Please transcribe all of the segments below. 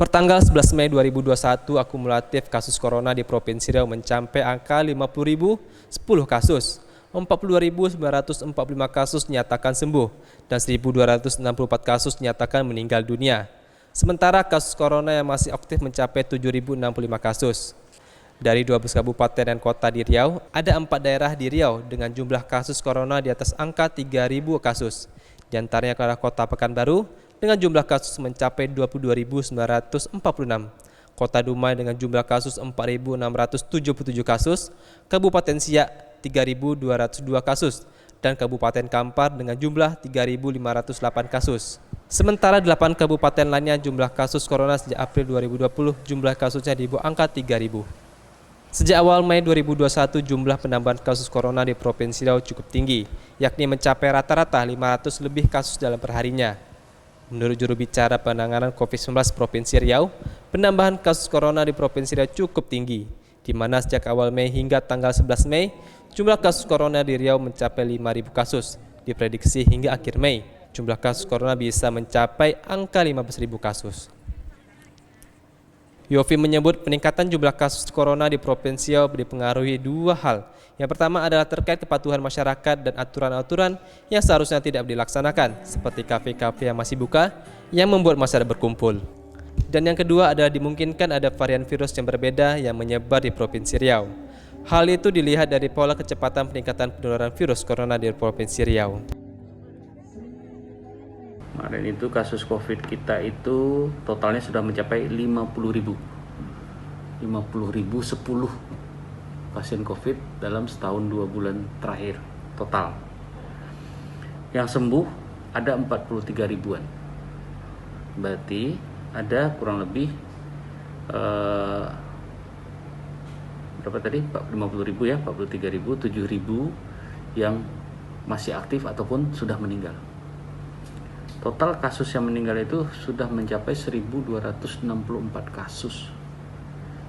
Pertanggal 11 Mei 2021, akumulatif kasus corona di Provinsi Riau mencapai angka 50.010 kasus. 42.945 kasus dinyatakan sembuh dan 1.264 kasus dinyatakan meninggal dunia. Sementara kasus corona yang masih aktif mencapai 7.065 kasus. Dari 12 kabupaten dan kota di Riau, ada 4 daerah di Riau dengan jumlah kasus corona di atas angka 3.000 kasus. Di antaranya adalah Kota Pekanbaru dengan jumlah kasus mencapai 22.946, Kota Dumai dengan jumlah kasus 4.677 kasus, Kabupaten Siak 3.202 kasus, dan Kabupaten Kampar dengan jumlah 3.508 kasus. Sementara 8 kabupaten lainnya jumlah kasus corona sejak April 2020 jumlah kasusnya di bawah angka 3.000. Sejak awal Mei 2021 jumlah penambahan kasus corona di Provinsi Riau cukup tinggi, yakni mencapai rata-rata 500 lebih kasus dalam perharinya. Menurut juru bicara penanganan COVID-19 Provinsi Riau, penambahan kasus corona di Provinsi Riau cukup tinggi, di mana sejak awal Mei hingga tanggal 11 Mei, jumlah kasus corona di Riau mencapai 5.000 kasus. Diprediksi hingga akhir Mei, jumlah kasus corona bisa mencapai angka 15.000 kasus. Yofi menyebut peningkatan jumlah kasus corona di Provinsi Riau dipengaruhi dua hal. Yang pertama adalah terkait kepatuhan masyarakat dan aturan-aturan yang seharusnya tidak dilaksanakan, seperti kafe-kafe yang masih buka, yang membuat masyarakat berkumpul. Dan yang kedua adalah dimungkinkan ada varian virus yang berbeda yang menyebar di Provinsi Riau. Hal itu dilihat dari pola kecepatan peningkatan penularan virus corona di Provinsi Riau. Kemarin itu kasus COVID kita itu totalnya sudah mencapai 50.000. 50.010 pasien COVID dalam setahun 2 bulan terakhir total. Yang sembuh ada 43 ribuan. Berarti ada kurang lebih berapa tadi? 50.000 ya, 43.000, 7.000 yang masih aktif ataupun sudah meninggal. Total kasus yang meninggal itu sudah mencapai 1.264 kasus.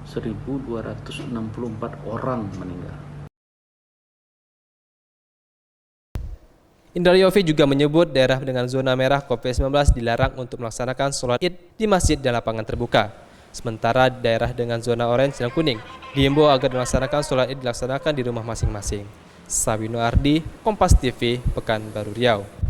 1.264 orang meninggal. Indra Yofi juga menyebut daerah dengan zona merah COVID-19 dilarang untuk melaksanakan sholat id di masjid dan lapangan terbuka. Sementara daerah dengan zona orange dan kuning diimbau agar melaksanakan sholat id dilaksanakan di rumah masing-masing. Sawino Ardi, Kompas TV, Pekanbaru Riau.